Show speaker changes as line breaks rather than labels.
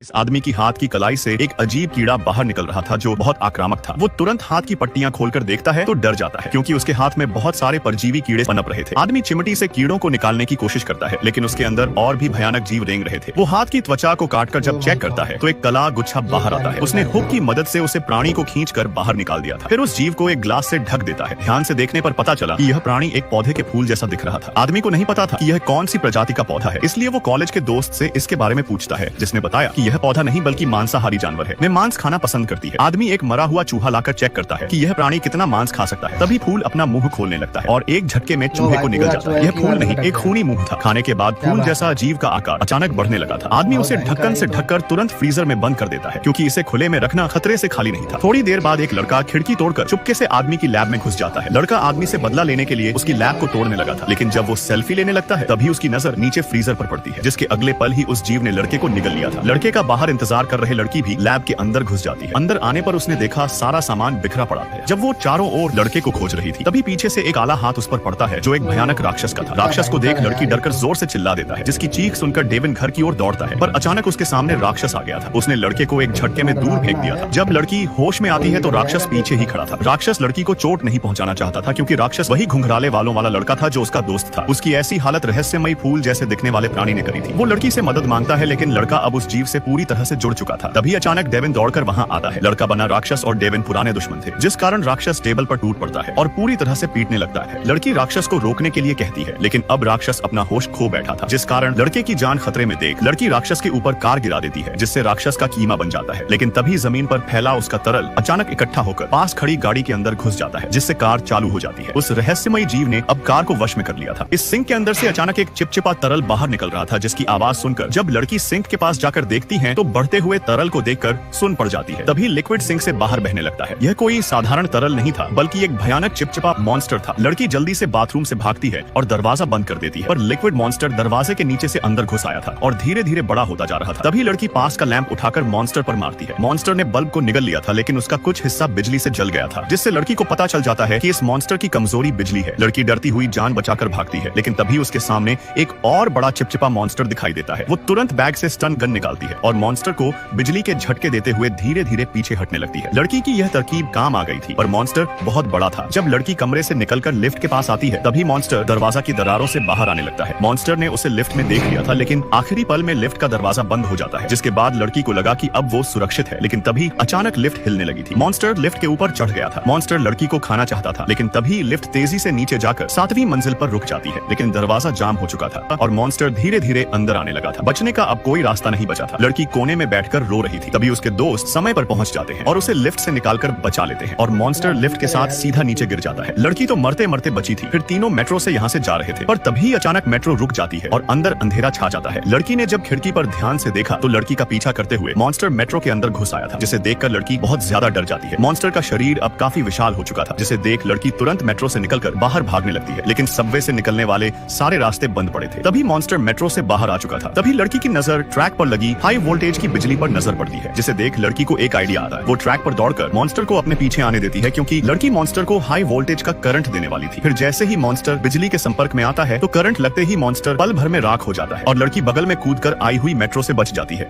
इस आदमी की हाथ की कलाई से एक अजीब कीड़ा बाहर निकल रहा था जो बहुत आक्रामक था। वो तुरंत हाथ की पट्टियां खोलकर देखता है तो डर जाता है क्योंकि उसके हाथ में बहुत सारे परजीवी कीड़े पनप रहे थे। आदमी चिमटी से कीड़ों को निकालने की कोशिश करता है लेकिन उसके अंदर और भी भयानक जीव रेंग रहे थे। वो हाथ की त्वचा को काटकर जब चेक करता है तो एक कला गुच्छा बाहर आता है। उसने हुक की मदद से उसे प्राणी को खींचकर बाहर निकाल दिया था। फिर उस जीव को एक ग्लास से ढक देता है। ध्यान से देखने पर पता चला कि यह प्राणी एक पौधे के फूल जैसा दिख रहा था। आदमी को नहीं पता था कि यह कौन सी प्रजाति का पौधा है, इसलिए वो कॉलेज के दोस्त से इसके बारे में पूछता है, जिसने बताया कि यह पौधा नहीं बल्कि मांसाहारी जानवर है। वे मांस खाना पसंद करती है। आदमी एक मरा हुआ चूहा लाकर चेक करता है कि यह प्राणी कितना मांस खा सकता है। तभी फूल अपना मुंह खोलने लगता है और एक झटके में चूहे को निगल जाता है। यह फूल नहीं, एक खूनी मुंह था। खाने के बाद फूल जैसा जीव का आकार अचानक बढ़ने लगा था। आदमी उसे ढक्कन से ढककर तुरंत फ्रीजर में बंद कर देता है क्योंकि इसे खुले में रखना खतरे से खाली नहीं था। थोड़ी देर बाद एक लड़का खिड़की तोड़कर चुपके से आदमी की लैब में घुस जाता है। लड़का आदमी से बदला लेने के लिए उसकी लैब को तोड़ने लगा था, लेकिन जब वो सेल्फी लेने लगता है तभी उसकी नजर नीचे फ्रीजर पर पड़ती है, जिसके अगले पल ही उस जीव ने लड़के को निगल लिया था। लड़के का बाहर इंतजार कर रहे लड़की भी लैब के अंदर घुस जाती है। अंदर आने पर उसने देखा सारा सामान बिखरा पड़ा है। जब वो चारों ओर लड़के को खोज रही थी तभी पीछे से एक काला हाथ उस पर पड़ता है जो एक भयानक राक्षस का था। राक्षस को देख लड़की डरकर जोर से चिल्ला देता है, जिसकी चीख सुनकर डेविन घर की ओर दौड़ता है, पर अचानक उसके सामने राक्षस आ गया था। उसने लड़के को एक झटके में दूर फेंक दिया था। जब लड़की होश में आती है तो राक्षस पीछे ही खड़ा था। राक्षस लड़की को चोट नहीं पहुंचाना चाहता था क्योंकि राक्षस वही घुंघराले वालों वाला लड़का था जो उसका दोस्त था। उसकी ऐसी हालत रहस्यमयी फूल जैसे दिखने वाले प्राणी ने करी थी। वो लड़की से मदद मांगता है लेकिन लड़का अब उस जीव से पूरी तरह से जुड़ चुका था। तभी अचानक डेविन दौड़कर वहां आता है। लड़का बना राक्षस और डेविन पुराने दुश्मन थे, जिस कारण राक्षस टेबल पर टूट पड़ता है और पूरी तरह से पीटने लगता है। लड़की राक्षस को रोकने के लिए कहती है लेकिन अब राक्षस अपना होश खो बैठा था, जिस कारण लड़के की जान खतरे में देख लड़की राक्षस के ऊपर कार गिरा देती है, जिससे राक्षस का कीमा बन जाता है। लेकिन तभी जमीन पर फैला उसका तरल अचानक इकट्ठा होकर पास खड़ी गाड़ी के अंदर घुस जाता है, जिससे कार चालू हो जाती है। उस रहस्यमयी जीव ने अब कार को वश में कर लिया था। इस सिंक के अंदर से अचानक एक चिपचिपा तरल बाहर निकल रहा था, जिसकी आवाज सुनकर जब लड़की सिंक के पास जाकर देखती है तो बढ़ते हुए तरल को देखकर सुन पड़ जाती है। तभी लिक्विड सिंक से बाहर बहने लगता है। यह कोई साधारण तरल नहीं था बल्कि एक भयानक चिपचिपा मॉन्स्टर था। लड़की जल्दी से बाथरूम से भागती है और दरवाजा बंद कर देती है, पर लिक्विड मॉन्स्टर दरवाजे के नीचे से अंदर घुस आया था और धीरे धीरे बड़ा होता जा रहा था। तभी लड़की पास का लैंप उठाकर मॉन्स्टर पर मारती है। मॉन्स्टर ने बल्ब को निगल लिया था लेकिन उसका कुछ हिस्सा बिजली से जल गया था, जिससे लड़की को पता चल जाता है कि इस मॉन्स्टर की कमजोरी बिजली है। लड़की डरती हुई जान बचाकर भागती है लेकिन तभी उसके सामने एक और बड़ा चिपचिपा मॉन्स्टर दिखाई देता है। वो तुरंत बैग से स्टन गन निकालती है और मॉन्स्टर को बिजली के झटके देते हुए धीरे धीरे पीछे हटने लगती है। लड़की की यह तरकीब काम आ गई थी, पर मॉन्स्टर बहुत बड़ा था। जब लड़की कमरे से निकलकर लिफ्ट के पास आती है तभी मॉन्स्टर दरवाजा की दरारों से बाहर आने लगता है। मॉन्स्टर ने उसे लिफ्ट में देख लिया था लेकिन आखिरी पल में लिफ्ट का दरवाजा बंद हो जाता है, जिसके बाद लड़की को लगा कि अब वो सुरक्षित है। लेकिन तभी अचानक लिफ्ट हिलने लगी थी। मॉन्स्टर लिफ्ट के ऊपर चढ़ गया था। मॉन्स्टर लड़की को खाना चाहता था लेकिन तभी लिफ्ट तेजी से नीचे जाकर 7वीं मंजिल पर रुक जाती है, लेकिन दरवाजा जाम हो चुका था और मॉन्स्टर धीरे धीरे अंदर आने लगा था। बचने का अब कोई रास्ता नहीं बचा था। लड़की कोने में बैठकर रो रही थी। तभी उसके दोस्त समय पर पहुंच जाते हैं और उसे लिफ्ट से निकालकर बचा लेते हैं और मॉन्स्टर लिफ्ट के साथ सीधा नीचे गिर जाता है। लड़की तो मरते मरते बची थी। फिर तीनों मेट्रो से यहाँ से जा रहे थे, पर तभी अचानक मेट्रो रुक जाती है और अंदर अंधेरा छा जाता है। लड़की ने जब खिड़की पर ध्यान से देखा तो लड़की का पीछा करते हुए मॉन्स्टर मेट्रो के अंदर घुस आया था, जिसे देखकर लड़की बहुत ज्यादा डर जाती है। मॉन्स्टर का शरीर अब काफी विशाल हो चुका था, जिसे देख लड़की तुरंत मेट्रो से निकलकर बाहर भागने लगती है, लेकिन सबवे से निकलने वाले सारे रास्ते बंद पड़े थे। तभी मॉन्स्टर मेट्रो से बाहर आ चुका था। तभी लड़की की नजर ट्रैक पर लगी हाई वोल्टेज की बिजली पर नजर पड़ती है, जिसे देख लड़की को एक आइडिया आता है। वो ट्रैक पर दौड़कर मॉन्स्टर को अपने पीछे आने देती है क्योंकि लड़की मॉन्स्टर को हाई वोल्टेज का करंट देने वाली थी। फिर जैसे ही मॉन्स्टर बिजली के संपर्क में आता है तो करंट लगते ही मॉन्स्टर पल भर में राख हो जाता है और लड़की बगल में कूदकर आई हुई मेट्रो से बच जाती है।